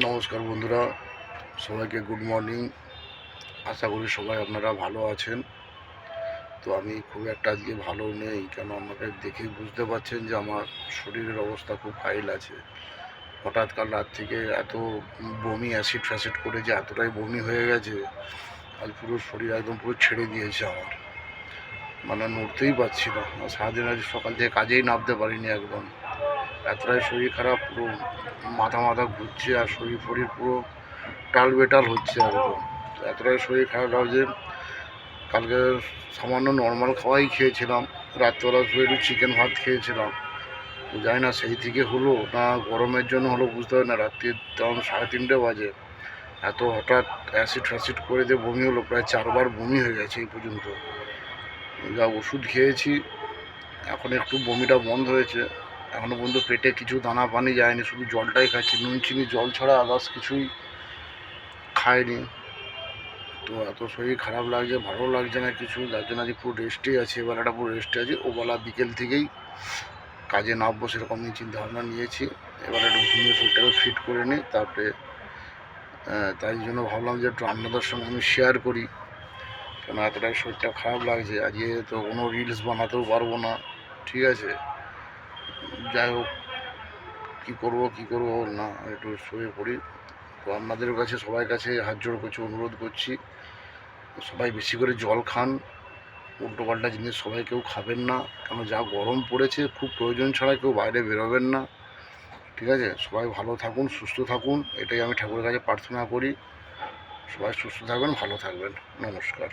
নমস্কার বন্ধুরা, সবাইকে গুড মর্নিং। আশা করি সবাই আপনারা ভালো আছেন। তো আমি খুব একটা আজকে ভালো নেই, কেন আমাকে দেখেই বুঝতে পারছেন যে আমার শরীরের অবস্থা খুব ফাইল আছে। হঠাৎ কাল রাত থেকে এত বমি অ্যাসিড ফ্যাসিড করে যে এতটাই বমি হয়ে গেছে, আজ পুরো শরীর একদম পুরো ছেড়ে দিয়েছে আমার, মানে নড়তেই পারছি না। সারাদিন আজ সকাল থেকে কাজেই নামতে পারিনি একদম, এতটাই শরীর খারাপ। পুরো মাথা মাথা ঘুরছে আর শরীর ফরীর পুরো টাল বেটাল হচ্ছে একদম। এতটাই শরীর খারাপ লাগছে। কালকে সামান্য নর্মাল খাওয়াই খেয়েছিলাম, রাত্রবেলা শুয়ে একটু চিকেন ভাত খেয়েছিলাম। তো জানি না সেই থেকে হলো না গরমের জন্য হলো, বুঝতে পারি না। রাত্রি তখন 3:30 বাজে, এত হঠাৎ অ্যাসিড ফ্যাসিড করে দিয়ে বমি হলো, প্রায় 4বার বমি হয়ে গেছে এই পর্যন্ত। যা ওষুধ খেয়েছি, এখন একটু বমিটা বন্ধ হয়েছে। এখনও পর্যন্ত পেটে কিছু দানা পানি যায়নি, শুধু জলটাই খাচ্ছি, নুন চিনি জল ছাড়া আদার্স কিছুই খাইনি। তো এত শরীর খারাপ লাগছে, ভালো লাগছে না কিছু, যার জন্য আজকে পুরো রেস্টেই আছি। এবেলাটা পুরো রেস্টে আছি, ওবেলা বিকেল থেকেই কাজে নামবো সেরকমই চিন্তা ভাবনা নিয়েছি। এবার একটু ঘুমিয়ে শরীরটাকে ফিট করে নিই, তারপরে তাই জন্য ভাবলাম যে একটু আপনাদের সঙ্গে আমি শেয়ার করি, কেন এতটাই শরীরটা খারাপ লাগছে। আজকে তো কোনো রিলস বানাতেও পারবো না, ঠিক আছে। যাই হোক, কী করবো না, একটু শুয়ে পড়ি। তো আপনাদের কাছে, সবার কাছে হাত জোড় করছি, অনুরোধ করছি, সবাই বেশি করে জল খান। উল্টোপাল্টা জিনিস সবাই কেউ খাবেন না, কেন যা গরম পড়েছে, খুব প্রয়োজন ছাড়া কেউ বাইরে বেরোবেন না, ঠিক আছে। সবাই ভালো থাকুন, সুস্থ থাকুন, এটাই আমি ঠাকুরের কাছে প্রার্থনা করি। সবাই সুস্থ থাকবেন, ভালো থাকবেন। নমস্কার।